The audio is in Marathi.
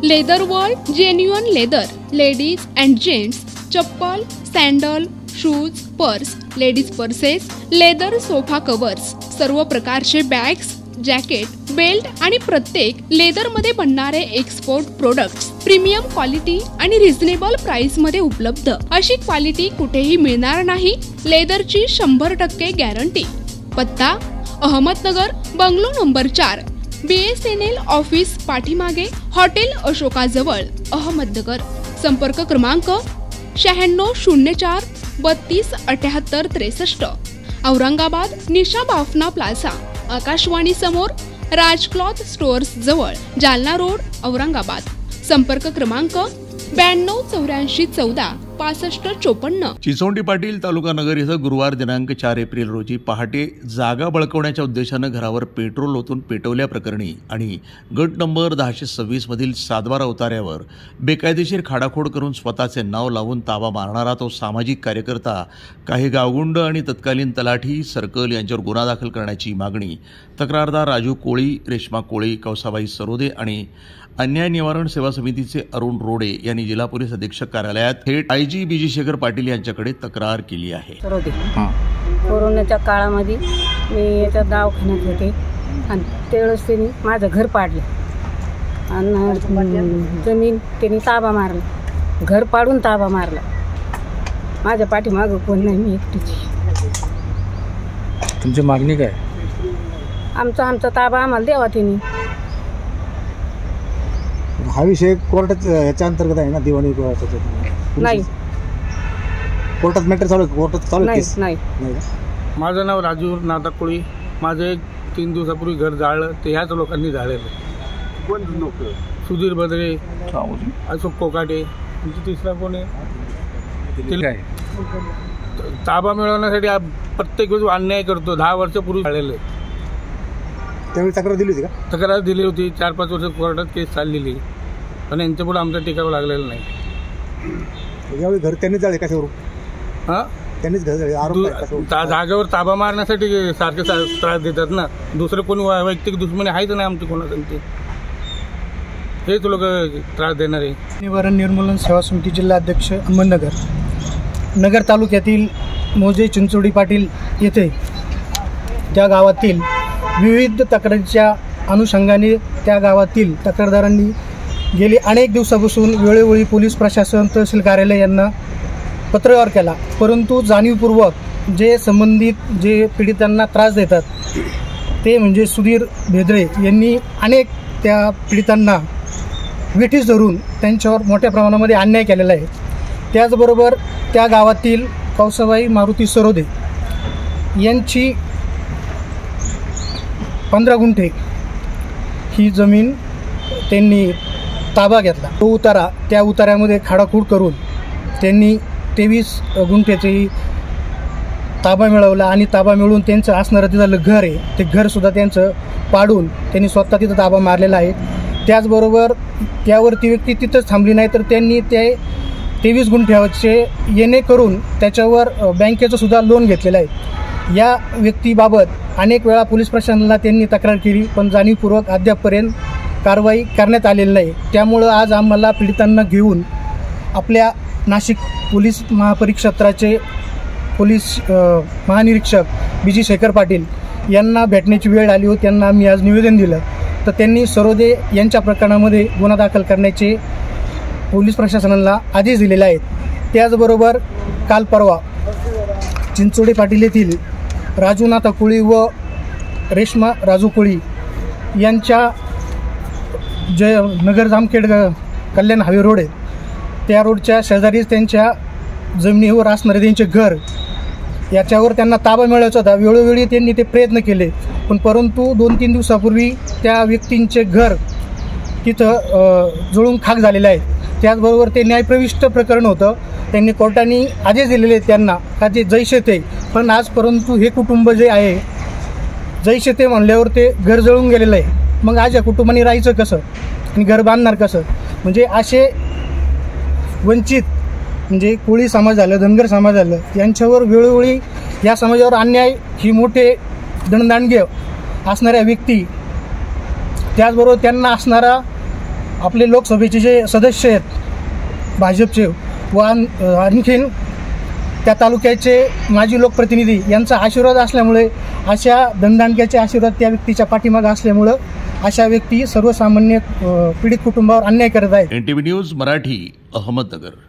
Leather world genuine leather, ladies and gents चप्पल, sandal, shoes, purse, ladies purses, leather sofa covers, सर्व प्रकारचे बॅग्स, जॅकेट, बेल्ट आणि प्रत्येक लेदरमध्ये बनणारे एक्सपोर्ट प्रोडक्ट्स प्रीमियम क्वालिटी आणि रिझनेबल प्राइस मध्ये उपलब्ध। अशी क्वालिटी कुठेही मिळणार नाही। लेदरची 100% गॅरंटी। पत्ता Ahmednagar, bungalow number 4, BSNL office पाठीमागे, हॉटेल अशोका जवळ, अहमदनगर। संपर्क क्रमांक 9604 32 78 63। औरंगाबाद निशा बाफना प्लाझा, आकाशवाणी समोर, राज क्लॉथ स्टोअर्स जवळ, जालना रोड, औरंगाबाद। संपर्क क्रमांक 92 84 14 65 54। चिचोंडी पाटील तालुका नगर इथं गुरुवार दिनांक 4 एप्रिल रोजी पहाटे जागा बळकवण्याच्या उद्देशानं घरावर पेट्रोल ओतून पेटवल्याप्रकरणी आणि गट नंबर 1026 मधील सातबारा उतार्यावर बेकायदेशीर खाडाखोड करून स्वतःचे नाव लावून ताबा मारणारा तो सामाजिक कार्यकर्ता, काही गावगुंड आणि तत्कालीन तलाठी सर्कल यांच्यावर गुन्हा दाखल करण्याची मागणी तक्रारदार राजू कोळी, रेश्मा कोळी, कौसाबाई सरोदे आणि अन्याय निवारण सेवा समितीचे अरुण रोडे यांनी जिल्हा पोलीस अधीक्षक कार्यालयात थेट IG BG शेखर पाटील यांच्याकडे तक्रार केली आहे। कोरोनाच्या काळामध्ये मी याच्या दवाखान्यात होते आणि त्यावेळेस त्यांनी माझं घर पाडलं आणि जमीन त्यांनी ताबा मारला, घर पाडून ताबा मारला। माझ्या पाठीमागं कोण नाही, मी एकटीची। तुमची मागणी काय? आमचा ताबा आम्हाला द्यावा त्यांनी। हा विषय कोर्टात याच्या अंतर्गत आहे ना, दिवाणी नाही, कोर्टात मॅटर चालू आहे, कोर्टात चालू नाही केस नाही। माझं नाव राजू नाथा कोळी। माझं 3 दिवसापूर्वी घर जाळलं, ते ह्याच लोकांनी जाळलेलं। कोण लोक? सुधीर बद्रे, अशोक कोकाटे, तिसरा कोण आहे? ताबा मिळवण्यासाठी प्रत्येक वेळेस अन्याय करतो। 10 वर्षापूर्वी जाळलेलं आहे। त्यावेळी तक्रार दिली होती का? तक्रार दिली होती, 4-5 वर्ष कोर्टात केस चाललेली, पण यांच्या पुढे आमचं टिकावं लागलेलं नाही। यावेळी घर त्यांनीच जाळे कशावर? हां, त्यांनीच घर जाळे, आरोप आहे कशावर? जागेवर ताबा मारण्यासाठी सारखे त्रास देतात ना। दुसरं कोणी वैयक्तिक दुश्मनी आहेच नाही आमची कोणासाठी, हेच लोक त्रास देणार आहे। निवारण निर्मूलन सेवा समिती जिल्हा अध्यक्ष अहमदनगर नगर तालुक्यातील मोजे चिंचोडी पाटील येथे त्या गावातील विविध तक्रारीच्या अनुषंगाने त्या गावातील तक्रारदारांनी गेली अनेक दिवसापासून वेळोवेळी पोलीस प्रशासन, तहसील कार्यालय यांना पत्रव्यवहार केला, परंतु जाणीवपूर्वक जे संबंधित जे पीडितांना त्रास देतात ते म्हणजे सुधीर भेद्रे यांनी अनेक त्या पीडितांना वेठीस धरून त्यांच्यावर मोठ्या प्रमाणामध्ये अन्याय केलेला आहे। त्याचबरोबर त्या गावातील कौसाबाई मारुती सरोदे यांची 15 गुंठे ही जमीन त्यांनी ताबा घेतला। तो उतारा, त्या उतार्यामध्ये खाडाखोड करून त्यांनी 23 गुंठ्याची ताबा मिळवला आणि ताबा मिळवून त्यांचं असणारं तिथलं घर आहे, ते घरसुद्धा त्यांचं पाडून त्यांनी स्वतः तिथं ताबा मारलेला आहे। त्याचबरोबर त्यावर ती व्यक्ती तिथंच थांबली नाही, तर त्यांनी ते 23 गुंठ्याचे येणे करून त्याच्यावर बँकेचं सुद्धा लोन घेतलेलं आहे। या व्यक्तीबाबत अनेक वेळा पोलीस प्रशासनाला त्यांनी तक्रार केली, पण जाणीवपूर्वक अद्यापपर्यंत कारवाई करण्यात आलेली नाही। त्यामुळं आज आम्हाला पीडितांना घेऊन आपल्या नाशिक पोलीस महापरिक्षेत्राचे पोलीस महानिरीक्षक BG शेखर पाटील यांना भेटण्याची वेळ आली होती। त्यांना आम्ही आज निवेदन दिलं, तर त्यांनी सरोदे यांच्या प्रकरणामध्ये गुन्हा दाखल करण्याचे पोलीस प्रशासनाला आदेश दिलेले आहेत। त्याचबरोबर काल परवा चिंचोडी पाटील येथील राजू नाथा कोळी व रेश्मा राजू कोळी यांच्या जे नगर जामखेड कल्याण हायवे रोड आहे, त्या रोडच्या शेजारीच त्यांच्या जमिनीवर असणारे त्यांचे घर, याच्यावर त्यांना ताबा मिळवायचा होता। वेळोवेळी त्यांनी ते प्रयत्न केले, पण परंतु 2-3 दिवसापूर्वी त्या व्यक्तींचे घर तिथं जळून खाक झालेले आहे। त्याचबरोबर ते न्यायप्रविष्ट प्रकरण होतं, त्यांनी कोर्टाने आदेश दिलेले आहेत त्यांना का ते जैसे ते, पण आज परंतु हे कुटुंब जे आहे जैसे ते म्हणल्यावर ते घर जळून गेलेलं आहे। मग आज या कुटुंबाने राहायचं कसं आणि घर बांधणार कसं? म्हणजे असे वंचित म्हणजे कोळी समाज झालं, धनगर समाज झालं, यांच्यावर वेळोवेळी या समाजावर अन्याय ही मोठे दणदांडगे असणाऱ्या व्यक्ती, त्याचबरोबर त्यांना असणारा आपले लोकसभेचे जे सदस्य आहेत भाजपचे व आणखीन त्या तालुक्याचे माजी लोकप्रतिनिधी यांचा आशीर्वाद असल्यामुळे, अशा धनदांडक्याचे आशीर्वाद त्या व्यक्तीच्या पाठीमागे असल्यामुळं अशा व्यक्ती सर्वसामान्य पीडित कुटुंबावर अन्याय करत आहेत. NTV news Marathi, Ahmednagar.